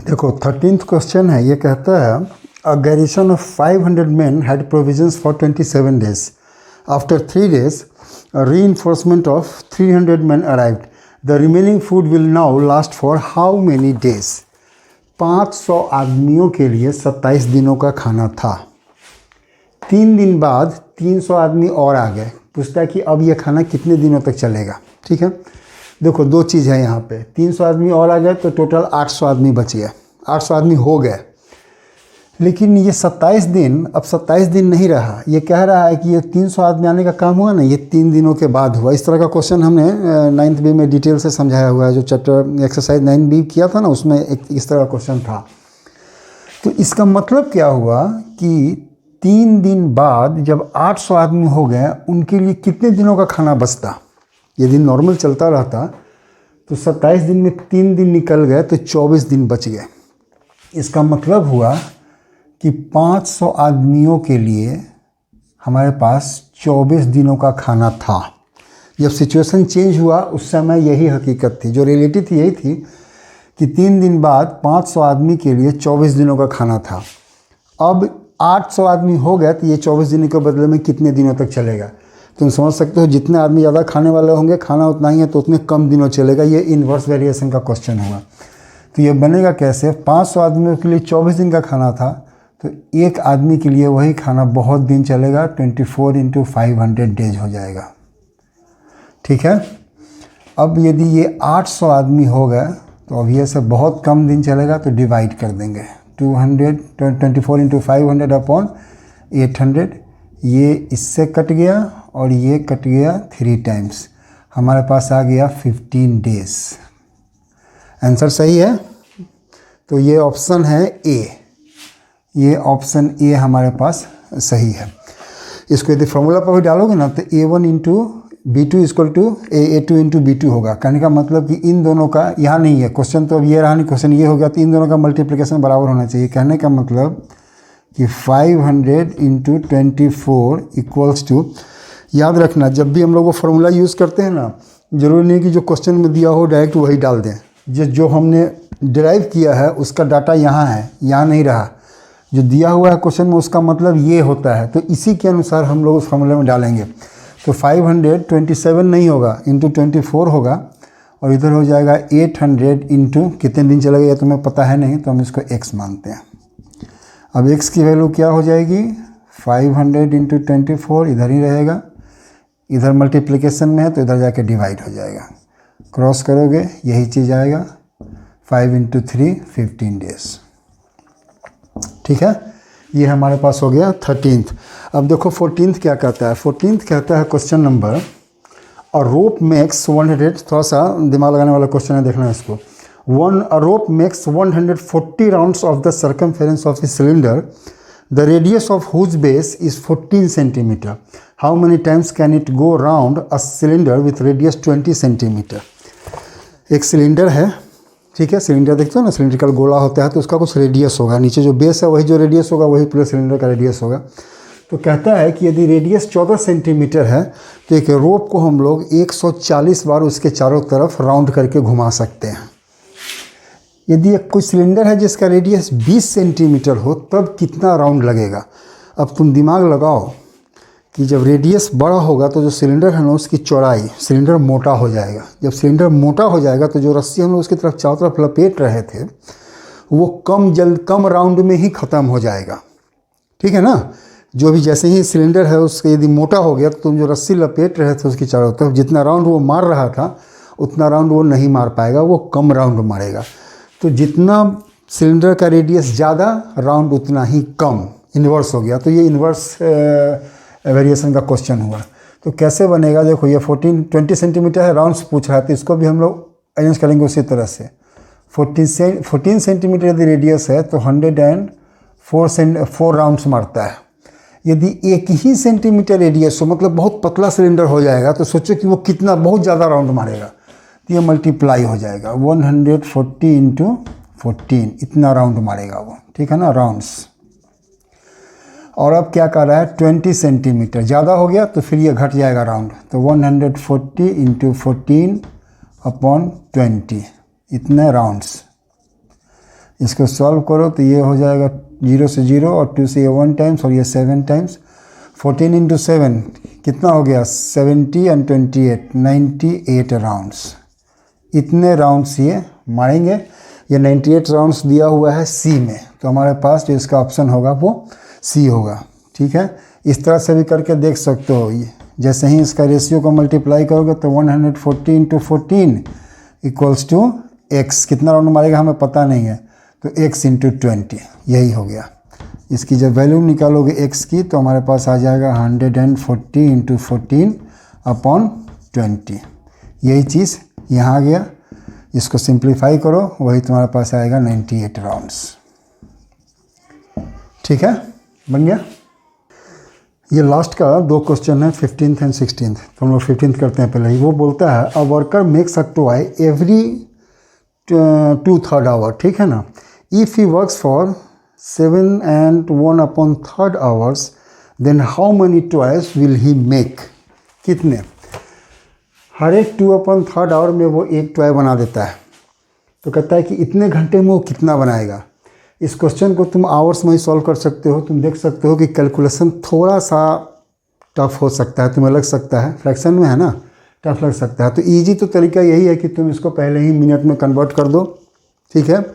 देखो 13th question है, ये कहता है अ garrison of 500 men had provisions for 27 days. After 3 days, a reinforcement of 300 men arrived. The remaining food will now last for how many days? 500 आदमियों के लिए 27 दिनों का खाना था। 3 दिन बाद 300 आदमी और आ गए। पूछता है कि अब ये खाना कितने दिनों तक चलेगा। ठीक है, देखो दो चीज़ है यहाँ पे, 300 आदमी और आ गए तो टोटल 800 आदमी बच गए, 800 आदमी हो गए। लेकिन ये 27 दिन, अब 27 दिन नहीं रहा, ये कह रहा है कि ये 300 आदमी आने का काम हुआ ना, ये 3 दिनों के बाद हुआ। इस तरह का क्वेश्चन हमने 9th बी में डिटेल से समझाया हुआ है, जो चैप्टर एक्सरसाइज 9B किया था ना, उसमें एक इस तरह का क्वेश्चन था। तो इसका मतलब क्या हुआ कि 3 दिन बाद जब 800 आदमी हो गए, उनके लिए कितने दिनों का खाना बचता? यदि नॉर्मल चलता रहता तो 27 दिन में 3 दिन निकल गए तो 24 दिन बच गए। इसका मतलब हुआ कि 500 आदमियों के लिए हमारे पास 24 दिनों का खाना था। जब सिचुएशन चेंज हुआ उस समय यही हकीकत थी, जो रियलिटी थी यही थी कि 3 दिन बाद 500 आदमी के लिए 24 दिनों का खाना था। अब 800 आदमी हो गए तो ये 24 दिन के बदले में कितने दिनों तक चलेगा? तुम समझ सकते हो, जितने आदमी ज़्यादा खाने वाले होंगे, खाना उतना ही है तो उतने कम दिनों चलेगा। ये इन्वर्स वेरिएशन का क्वेश्चन हुआ। तो ये बनेगा कैसे? 500 आदमियों के लिए 24 दिन का खाना था, तो एक आदमी के लिए वही खाना बहुत दिन चलेगा, 24 × 500 डेज हो जाएगा। ठीक है, अब यदि ये 800 आदमी हो गए तो अब ये सब बहुत कम दिन चलेगा, तो डिवाइड कर देंगे 24 × 500 अपॉन 800। ये इससे कट गया और ये कट गया 3 टाइम्स, हमारे पास आ गया 15 डेज। आंसर सही है, तो ये ऑप्शन है ए, ये ऑप्शन ए हमारे पास सही है। इसको यदि फॉर्मूला पर भी डालोगे ना तो A1 × B2 = A2 × B2 होगा। कहने का मतलब कि इन दोनों का यहाँ नहीं है क्वेश्चन, तो अब ये रहा नहीं, क्वेश्चन ये हो गया, तो इन दोनों का मल्टीप्लिकेशन बराबर होना चाहिए। कहने का मतलब कि 500 × 24 = याद रखना, जब भी हम लोग वो फार्मूला यूज़ करते हैं ना, ज़रूरी नहीं कि जो क्वेश्चन में दिया हो डायरेक्ट वही डाल दें। जो हमने डिराइव किया है उसका डाटा यहाँ है, यहाँ नहीं रहा। जो दिया हुआ है क्वेश्चन में उसका मतलब ये होता है, तो इसी के अनुसार हम लोग उस फार्मूले में डालेंगे। तो 527 नहीं होगा, × 24 होगा, और इधर हो जाएगा 800 × कितने दिन चलेगा ये तुम्हें पता है नहीं, तो हम इसको x मानते हैं। अब x की वैल्यू क्या हो जाएगी? 500 × 24 इधर ही रहेगा, इधर मल्टीप्लिकेशन में है तो इधर जाके डिवाइड हो जाएगा। क्रॉस करोगे यही चीज़ आएगा, 5 × 3 15 डेज। ठीक है, ये हमारे पास हो गया 13th। अब देखो 14th क्या कहता है। 14th कहता है क्वेश्चन नंबर, अ रोप मेक्स 100, थोड़ा सा दिमाग लगाने वाला क्वेश्चन है, देखना इसको। A rope makes 140 rounds of the circumference of a cylinder, the radius of whose base is 14 cm. How many times can it go round a cylinder with radius 20 cm? एक cylinder है, ठीक है, cylinder देखते हो ना, cylindrical गोला होता है, तो उसका कुछ रेडियस होगा, नीचे जो बेस है वही जो रेडियस होगा वही पूरे सिलेंडर का रेडियस होगा। तो कहता है कि यदि रेडियस 14 सेंटीमीटर है तो एक रोप को हम लोग 140 बार उसके चारों तरफ राउंड करके घुमा सकते हैं। यदि एक कोई सिलेंडर है जिसका रेडियस 20 सेंटीमीटर हो तब कितना राउंड लगेगा? अब तुम दिमाग लगाओ कि जब रेडियस बड़ा होगा तो जो सिलेंडर है ना उसकी चौड़ाई, सिलेंडर मोटा हो जाएगा। जब सिलेंडर मोटा हो जाएगा तो जो रस्सी हम लोग उसकी तरफ चारों तरफ लपेट रहे थे वो कम राउंड में ही ख़त्म हो जाएगा। ठीक है ना, जो भी जैसे ही सिलेंडर है उसका यदि मोटा हो गया तो तुम जो रस्सी लपेट रहे थे उसकी चारों तरफ, जितना राउंड वो मार रहा था उतना राउंड वो नहीं मार पाएगा, वो कम राउंड मारेगा। तो जितना सिलेंडर का रेडियस ज़्यादा, राउंड उतना ही कम, इन्वर्स हो गया। तो ये इन्वर्स वेरिएशन का क्वेश्चन हुआ। तो कैसे बनेगा? देखो ये 20 सेंटीमीटर है, राउंड्स पूछ रहा है, तो इसको भी हम लोग अरेंज करेंगे उसी तरह से। 14 सेंटीमीटर यदि रेडियस है तो 104 राउंड्स मारता है। यदि 1 ही सेंटीमीटर रेडियस हो, मतलब बहुत पतला सिलेंडर हो जाएगा, तो सोचो कि वो कितना बहुत ज़्यादा राउंड मारेगा। तो ये मल्टीप्लाई हो जाएगा, 140 × 14 इतना राउंड मारेगा वो। ठीक है ना, राउंड्स। और अब क्या कर रहा है? 20 सेंटीमीटर ज़्यादा हो गया तो फिर ये घट जाएगा राउंड, तो 140 × 14 अपॉन 20 इतने राउंड्स। इसको सॉल्व करो तो ये हो जाएगा 0 से 0 और 2 से ये 1 टाइम्स और ये 7 टाइम्स। 14 इंटू 7 कितना हो गया 70 एंड 28 98 राउंड्स। इतने राउंड्स ये मारेंगे। ये 98 राउंड्स दिया हुआ है सी में, तो हमारे पास जो इसका ऑप्शन होगा वो सी होगा। ठीक है, इस तरह से भी करके देख सकते हो। जैसे ही इसका रेशियो को मल्टीप्लाई करोगे तो 140 इंटू 14 इक्वल्स टू एक्स। कितना राउंड मारेगा हमें पता नहीं है, तो x इंटू 20 यही हो गया। इसकी जब वैल्यू निकालोगे x की तो हमारे पास आ जाएगा 140 इंटू 14 अपॉन 20। यही चीज़ यहाँ आ गया। इसको सिंप्लीफाई करो, वही तुम्हारे पास आएगा 98 राउंड्स। ठीक है, बन गया। ये लास्ट का 2 क्वेश्चन है 15th एंड 16th। तो हम लोग 15th करते हैं पहले ही। वो बोलता है a worker makes a toy every 2/3 hour. ठीक है ना। If he works for 7 and 1/3 hours then how many toys will he make. कितने? हर एक 2/3 आवर में वो एक टॉय बना देता है। तो कहता है कि इतने घंटे में वो कितना बनाएगा। इस क्वेश्चन को तुम आवर्स में ही सॉल्व कर सकते हो। तुम देख सकते हो कि कैलकुलेशन थोड़ा सा टफ हो सकता है, तुम्हें लग सकता है फ्रैक्शन में है ना, टफ लग सकता है। तो इजी तो तरीका यही है कि तुम इसको पहले ही मिनट में कन्वर्ट कर दो। ठीक है,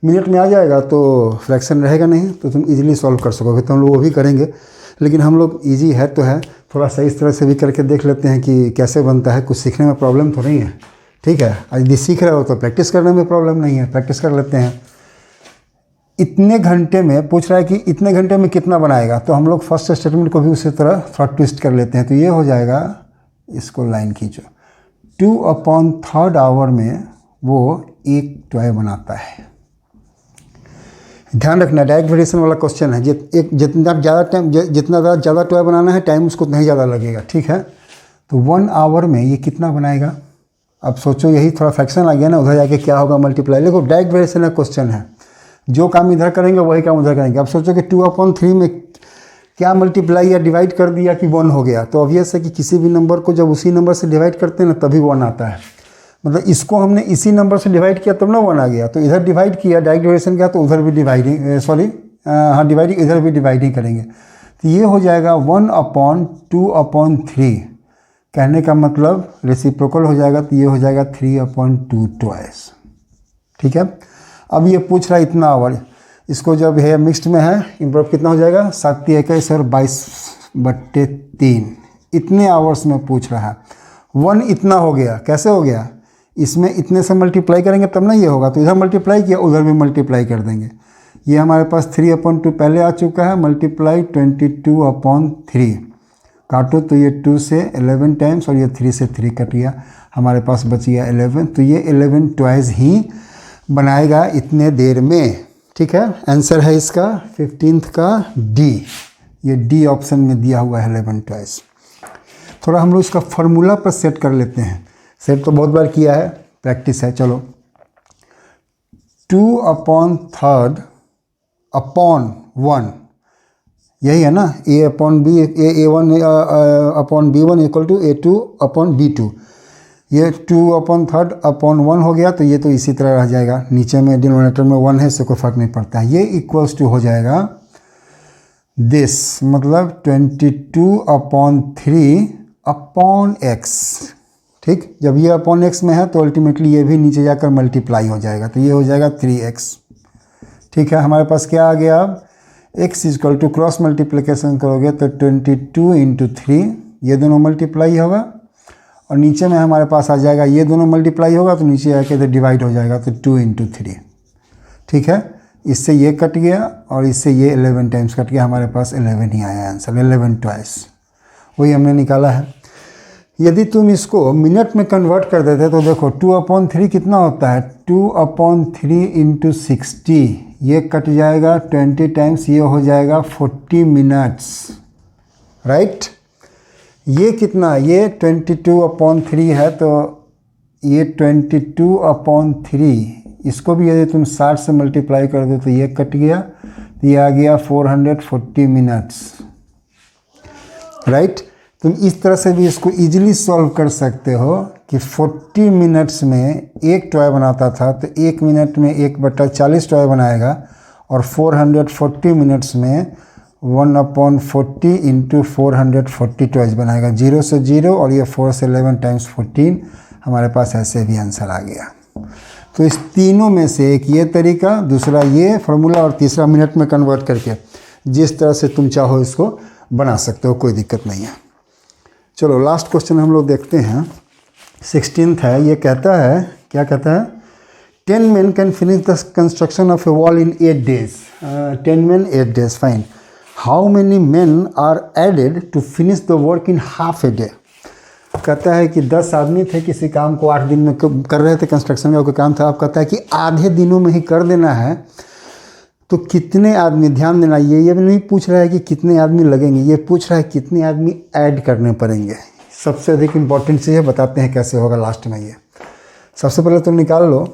मिनट में आ जाएगा तो फ्रैक्शन रहेगा नहीं, तो तुम इजीली सॉल्व कर सकोगे। तो हम लोग वो भी करेंगे, लेकिन हम लोग इजी है तो है, थोड़ा सा इस तरह से भी करके देख लेते हैं कि कैसे बनता है। कुछ सीखने में प्रॉब्लम तो नहीं है। ठीक है, यदि सीख रहे हो तो प्रैक्टिस करने में प्रॉब्लम नहीं है, प्रैक्टिस कर लेते हैं। इतने घंटे में पूछ रहा है कि इतने घंटे में कितना बनाएगा, तो हम लोग फर्स्ट स्टेटमेंट को भी उसी तरह थोड़ा ट्विस्ट कर लेते हैं। तो ये हो जाएगा, इसको लाइन खींचो, 2/3 आवर में वो एक टॉय बनाता है। ध्यान रखना डायरेक्ट वेरिएशन वाला क्वेश्चन है। जितना ज़्यादा टॉय बनाना है टाइम उसको उतना ही ज़्यादा लगेगा। ठीक है, तो 1 आवर में ये कितना बनाएगा। अब सोचो, यही थोड़ा फ्रैक्शन आ गया ना, उधर जाके क्या होगा मल्टीप्लाई। देखो डायरेक्ट वेरिएशन का क्वेश्चन है, जो काम इधर करेंगे वही काम उधर करेंगे। अब सोचो कि 2/3 में क्या मल्टीप्लाई या डिवाइड कर दिया कि 1 हो गया। तो ऑब्वियस है कि किसी भी नंबर को जब उसी नंबर से डिवाइड करते हैं ना तभी 1 आता है। मतलब इसको हमने इसी नंबर से डिवाइड किया तब ना 1 आ गया। तो इधर डिवाइड किया, डायरेक्ट वेरिएशन का, तो उधर भी डिवाइडिंग डिवाइडिंग इधर भी डिवाइडिंग करेंगे। तो ये हो जाएगा 1/2/3। कहने का मतलब रेसिप्रोकल हो जाएगा, तो ये हो जाएगा 3/2 टॉयज। ठीक है, अब ये पूछ रहा है इतना आवर। इसको जब है मिक्स्ड में है, इम्प्रूव कितना हो जाएगा 7 × 21 और 22/3। इतने आवर्स में पूछ रहा है। 1 इतना हो गया, कैसे हो गया, इसमें इतने से मल्टीप्लाई करेंगे तब ना ये होगा। तो इधर मल्टीप्लाई किया, उधर भी मल्टीप्लाई कर देंगे। ये हमारे पास 3/2 पहले आ चुका है, मल्टीप्लाई 22/3। काटो तो ये 2 से 11 टाइम्स और ये 3 से 3 कट गया, हमारे पास बच गया 11। तो ये 11 टॉयज ही बनाएगा इतने देर में। ठीक है, आंसर है इसका 15th का डी। ये डी ऑप्शन में दिया हुआ है 11 टॉयज। थोड़ा हम लोग इसका फॉर्मूला पर सेट कर लेते हैं। सेट तो बहुत बार किया है, प्रैक्टिस है। चलो, 2/3 अपॉन 1 यही है ना, A/B/1 इक्वल टू A2/B2। ये 2/3 अपॉन 1 हो गया, तो ये तो इसी तरह रह जाएगा। नीचे में डिनोमिनेटर में 1 है, इससे कोई फर्क नहीं पड़ता है। ये इक्वल्स टू हो जाएगा दिस, मतलब 22/3 अपॉन x। ठीक, जब ये अपॉन x में है तो अल्टीमेटली ये भी नीचे जाकर मल्टीप्लाई हो जाएगा, तो ये हो जाएगा 3x। ठीक है, हमारे पास क्या आ गया, x equal to cross multiplication करोगे तो 22 × 3, ये दोनों मल्टीप्लाई होगा, और नीचे में हमारे पास आ जाएगा, ये दोनों मल्टीप्लाई होगा तो नीचे आके इधर डिवाइड हो जाएगा, तो 2 × 3। ठीक है, इससे ये कट गया और इससे ये 11 टाइम्स कट गया, हमारे पास 11 ही आया आंसर, 11 ट्वाइस, वही हमने निकाला है। यदि तुम इसको मिनट में कन्वर्ट कर देते तो देखो 2/3 कितना होता है, 2/3 × 60, ये कट जाएगा 20 टाइम्स, ये हो जाएगा 40 मिनट्स, राइट। ये कितना, ये 22/3 है, तो ये 22/3, इसको भी यदि तुम 60 से मल्टीप्लाई कर दो तो ये कट गया, तो ये आ गया 440 मिनट्स, राइट। तुम इस तरह से भी इसको इजीली सॉल्व कर सकते हो कि 40 मिनट्स में एक टॉय बनाता था, तो 1 मिनट में 1/40 टॉय बनाएगा, और 440 मिनट्स में 1/40 इंटू 440 टॉयज बनाएगा। 0 से 0 और ये 4 से 11 टाइम्स 14, हमारे पास ऐसे भी आंसर आ गया। तो इस तीनों में से एक ये तरीका, दूसरा ये फार्मूला, और तीसरा मिनट में कन्वर्ट करके जिस तरह से तुम चाहो इसको बना सकते हो, कोई दिक्कत नहीं है। चलो लास्ट क्वेश्चन हम लोग देखते हैं, 16th है। ये कहता है, क्या कहता है, 10 men can finish the construction of a wall in 8 days. 10 men 8 days, fine. How many men are added to finish the work in half a day? कहता है कि 10 आदमी थे, किसी काम को 8 दिन में कर रहे थे, कंस्ट्रक्शन का कोई काम था। अब कहता है कि आधे दिनों में ही कर देना है, तो कितने आदमी, ध्यान देना, ये भी नहीं पूछ रहा है कि कितने आदमी लगेंगे, ये पूछ रहा है कितने आदमी ऐड करने पड़ेंगे। सबसे अधिक इम्पॉर्टेंट चीज़ है, बताते हैं कैसे होगा लास्ट में। ये सबसे पहले तो निकाल लो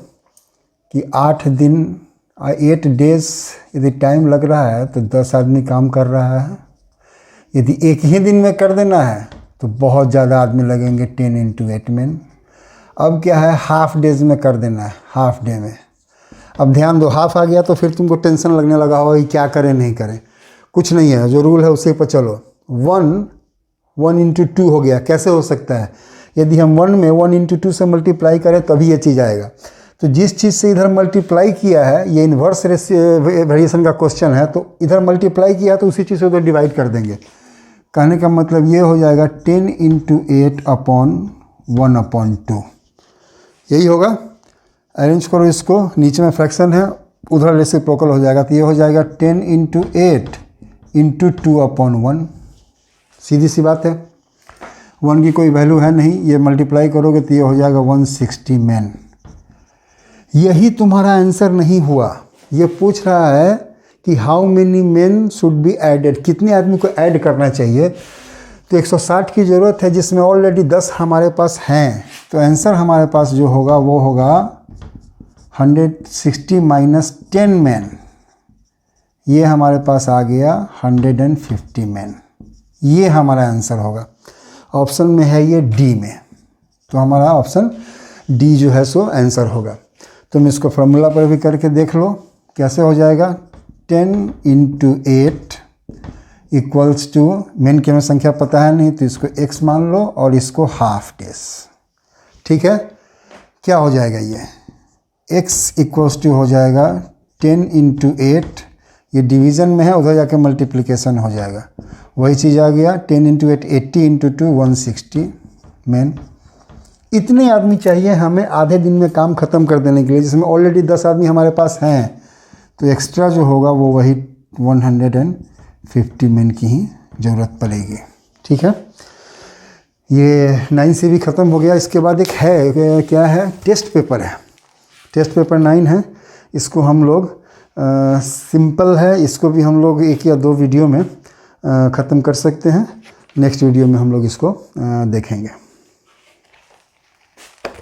कि 8 दिन 8 डेज यदि टाइम लग रहा है तो 10 आदमी काम कर रहा है। यदि एक ही दिन में कर देना है तो बहुत ज़्यादा आदमी लगेंगे, 10 इंटू 8 men। अब क्या है, हाफ डेज में कर देना है, हाफ डे में। अब ध्यान दो, हाफ आ गया तो फिर तुमको टेंशन लगने लगा होगा कि क्या करें नहीं करें। कुछ नहीं है, जो रूल है उसी पर चलो। 1 इंटू 2 हो गया। कैसे हो सकता है, यदि हम 1 में 1 इंटू 2 से मल्टीप्लाई करें तभी ये चीज़ आएगा। तो जिस चीज़ से इधर मल्टीप्लाई किया है, ये इन्वर्स वेरिएशन का क्वेश्चन है, तो इधर मल्टीप्लाई किया तो उसी चीज़ से उधर डिवाइड कर देंगे। कहने का मतलब ये हो जाएगा 10 इंटू 8 अपॉन 1/2, यही होगा। अरेंज करो इसको, नीचे में फ्रैक्शन है, उधर रेसिप्रोकल हो जाएगा, तो ये हो जाएगा 10 इंटू 8 इंटू 2/1। सीधी सी बात है, 1 की कोई वैल्यू है नहीं, ये मल्टीप्लाई करोगे तो ये हो जाएगा 160 men। यही तुम्हारा आंसर नहीं हुआ। ये पूछ रहा है कि how many men should be added, कितने आदमी को ऐड करना चाहिए। तो 160 की ज़रूरत है, जिसमें ऑलरेडी 10 हमारे पास हैं। तो आंसर हमारे पास जो होगा वो होगा 160 माइनस 10 men। ये हमारे पास आ गया 150 men। ये हमारा आंसर होगा। ऑप्शन में है ये डी में, तो हमारा ऑप्शन डी जो है सो आंसर होगा। तुम इसको फार्मूला पर भी करके देख लो कैसे हो जाएगा। 10 इंटू 8 इक्वल्स टू, मेन की हमें संख्या पता है नहीं तो इसको x मान लो और इसको हाफ डेज। ठीक है, क्या हो जाएगा, ये x इक्वल्स टू हो जाएगा 10 इंटू 8, ये डिवीज़न में है, उधर जाके मल्टीप्लिकेशन हो जाएगा, वही चीज़ आ गया। 10 इंटू 8 80 इंटू 2 160 men। इतने आदमी चाहिए हमें आधे दिन में काम ख़त्म कर देने के लिए, जिसमें ऑलरेडी 10 आदमी हमारे पास हैं। तो एक्स्ट्रा जो होगा वो वही 150 men की ही ज़रूरत पड़ेगी। ठीक है, ये 9 से भी ख़त्म हो गया। इसके बाद एक है, क्या है, टेस्ट पेपर है। टेस्ट पेपर 9 है, इसको हम लोग सिंपल है, इसको भी हम लोग 1 या 2 वीडियो में ख़त्म कर सकते हैं। नेक्स्ट वीडियो में हम लोग इसको देखेंगे।